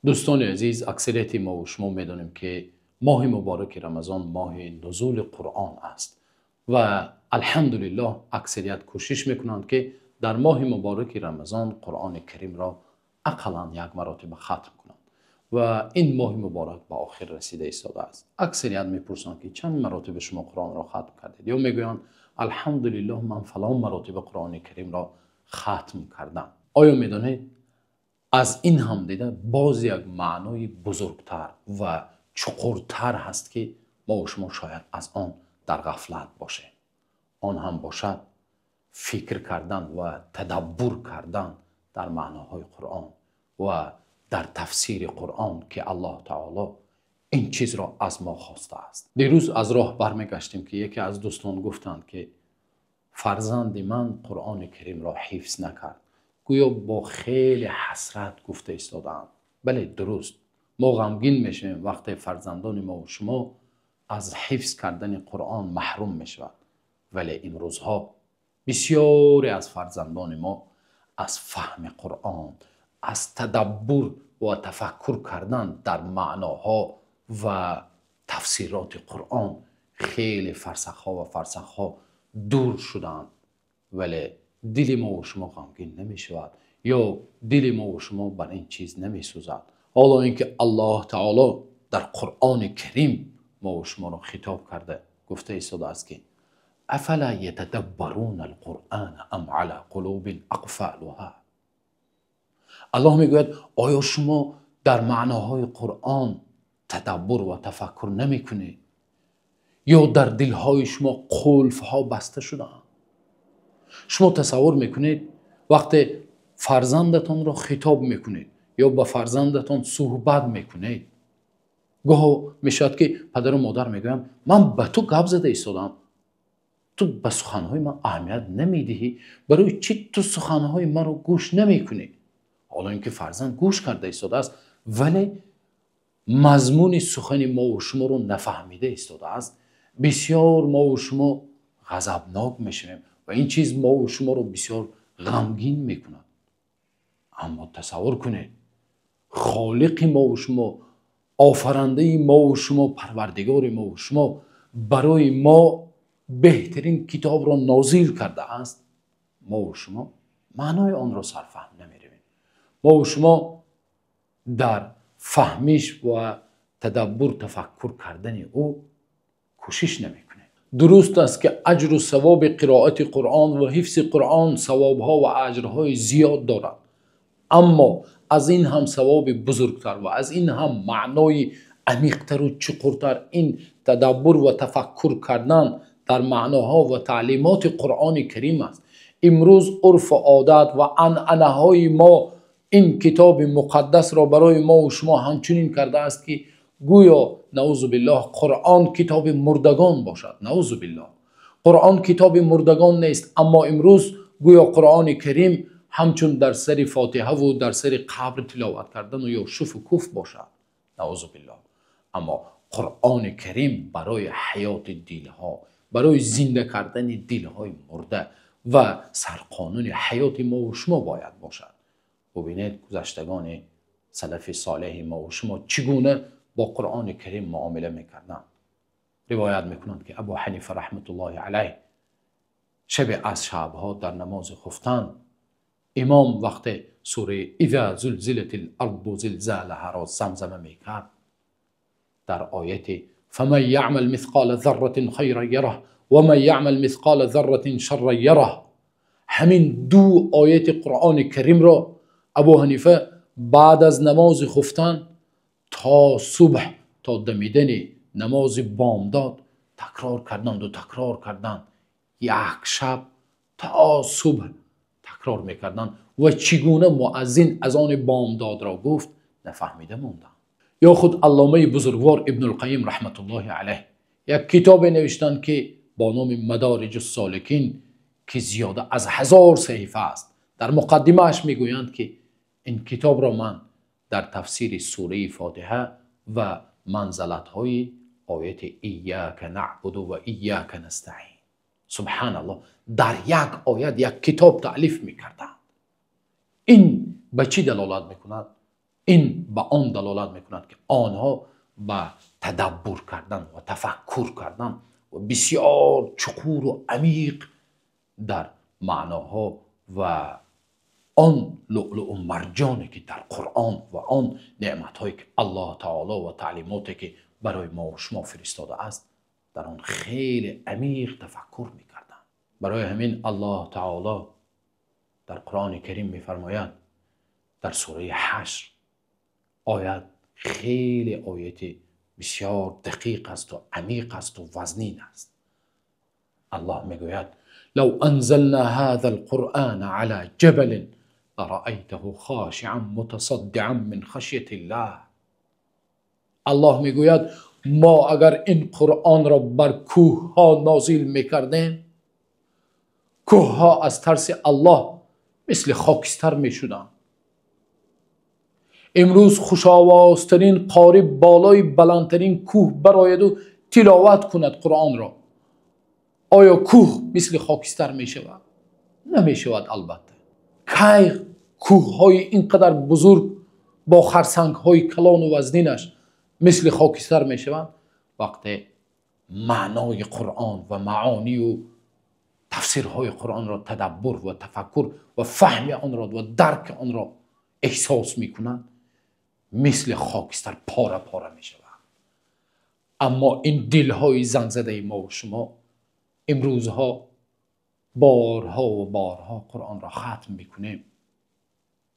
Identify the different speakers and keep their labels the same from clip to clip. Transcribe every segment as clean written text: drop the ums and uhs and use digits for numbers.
Speaker 1: دوستان عزیز، اکثریت ما و شما میدانیم که ماه مبارک رمضان ماه نزول قرآن است و الحمدلله اکثریت کوشش میکنند که در ماه مبارک رمضان قرآن کریم را اقلا یک مرتبه ختم کنند و این ماه مبارک به آخر رسیده ایستاده است. اکثریت میپرسند که چند مرتبه شما قرآن را ختم کردید، یا میگویند الحمدلله من فلان مرتبه قرآن کریم را ختم کردم. آیا میدانید از این هم دیده باز یک معنای بزرگتر و چقورتر هست که ما و شما شاید از آن در غفلت باشه. آن هم باشد فکر کردن و تدبر کردن در معناهای قرآن و در تفسیر قرآن که الله تعالی این چیز را از ما خواسته است. دیروز از راه برمیگشتیم که یکی از دوستان گفتند که فرزند من قرآن کریم را حفظ نکرد. گویا با خیلی حسرت گفته ایستادند. بله درست، ما غمگین میشیم وقتی فرزندان ما و شما از حفظ کردن قرآن محروم میشود، ولی امروزها بسیاری از فرزندان ما از فهم قرآن، از تدبر و تفکر کردن در معناها و تفسیرات قرآن خیلی فرسخها دور شدند، ولی دل ما و شما غمگین نمی شود یا دل ما و شما بر این چیز نمی سوزد. حالا اینکه الله تعالی در قرآن کریم ما و شما را خطاب کرده، گفته ایستاده است که افلا یتدبرون القرآن ام علی قلوب اقفالها. الله میگوید آیا شما در معناهای قرآن تدبر و تفکر نمی کنید یا در دلهای شما قلفها بسته شدند؟ شما تصور میکنید وقتی فرزندتان را خطاب میکنید یا با فرزندتان صحبت میکنید، گاه میشد که پدر و مادر میگویند من به تو گپ زده ایستادم، تو به سخنهای من اهمیت نمیدهی، برای چی تو سخنهای من رو گوش نمیکنی؟ حالا اینکه فرزند گوش کرده ایستاده است ولی مضمون سخن ما و شما رو نفهمیده ایستاده است، بسیار ما و شما غضبناک میشویم و این چیز ما و شما رو بسیار غمگین میکند. اما تصور کنید خالق ما و شما، آفرنده ما و شما، پروردگار ما و شما برای ما بهترین کتاب را نازل کرده است، ما و شما معنای آن را سرفهم نمی‌رویم. ما و شما در فهمش و تدبر تفکر کردن او کوشش نمی‌کنیم. درست است که اجر و ثواب قرائت قرآن و حفظ قرآن ثوابها و اجرهای زیاد دارد، اما از این هم ثواب بزرگتر و از این هم معنای عمیق‌تر و چقورتر این تدبر و تفکر کردن در معناها و تعلیمات قرآن کریم است. امروز عرف و عادت و عنعنه های ما این کتاب مقدس را برای ما و شما همچنین کرده است که گویا نعوذ بالله قرآن کتاب مردگان باشد. نعوذ بالله، قرآن کتاب مردگان نیست، اما امروز گویا قرآن کریم همچون در سر فاتحه و در سر قبر تلاوت کردن و یا شف و کف باشد. نعوذ بالله. اما قرآن کریم برای حیات دلها، برای زنده کردن دلهای مرده و سرقانون حیات ما و شما باید باشد. ببینید گذشتگان سلف صالح ما و شما چگونه با قرآن کریم معامله میکردند. روایت میکنند که ابو حنیفه رحمت الله علیه شب از شبها در نماز خفتن امام وقت سوره اذا زلزلت الارض زلزالها را زمزمه میکرد، در آیت فمن یعمل مثقال ذره خیرا یره و من یعمل مثقال ذره شرا یره، همین دو آیت قرآن کریم را ابو حنیفه بعد از نماز خفتن تا صبح، تا دمیدن نماز بامداد تکرار کردند. یک شب تا صبح تکرار میکردند و چگونه مؤذن از آن بامداد را گفت نفهمیده موندند. یا خود علامه بزرگوار ابن القیم رحمت الله علیه یک کتاب نوشتند که با نام مدارج السالکین که زیاده از 1000 صحیفه است. در مقدمه اش میگویند که این کتاب را من در تفسیر سوره فاتحه و منزلت های آیت ایاک نعبد و ایاک نستعین، سبحان الله، در یک آیت یک کتاب تألیف میکردند. این به چی دلالت میکند؟ این به آن دلالت میکند که آنها به تدبر کردن و تفکر کردن و بسیار چقور و عمیق در معناها و آن لؤلؤ و مرجانی که در قرآن و آن نعمتهایی که الله تعالی و تعلیماتی که برای ما و شما فرستاده است در آن خیلی عمیق تفکر میکردن. برای همین الله تعالی در قرآن کریم میفرماید در سوره حشر آیت خیلی آیت بسیار دقیق است و عمیق است و وزنین است. الله میگوید لو انزلنا هذا القرآن على جبل لرأيته خاشعا متصدعا من خشیة الله. الله میگوید ما اگر این قرآن را بر کوه ها نازل میکردیم، کوه ها از ترس الله مثل خاکستر میشدند. امروز خوشآوازترین قاری بالای بلندترین کوه براید و تلاوت کند قرآن را، آیا کوه مثل خاکستر می شود؟ نمی شود. البته کی کوه های اینقدر بزرگ با خرسنگ های کلان و وزنینش مثل خاکستر می شود وقتی معنای قرآن و معانی و تفسیرهای قرآن را تدبر و تفکر و فهم آن را و درک آن را احساس می کنند، مثل خاکستر پاره پاره می شود. اما این دلهای زنگ زده ما و شما امروزها بارها و بارها قرآن را ختم میکنیم،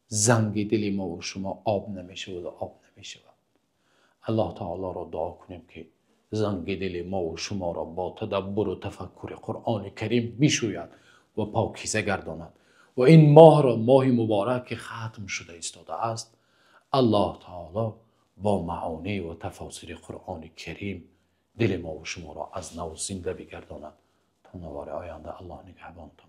Speaker 1: زنگ دل ما و شما آب نمی شود و آب نمی شود. الله تعالی را دعا کنیم که زنگ دل ما و شما را با تدبر و تفکر قرآن کریم بشوید و پاکیزه گرداند و این ماه را ماه مبارک ختم شده ایستاده است الله تعالی با معانی و تفاسیر قرآن کریم دل ما و شما را از نو زنده بگرداند. تا نوار آینده الله نگهبانتان.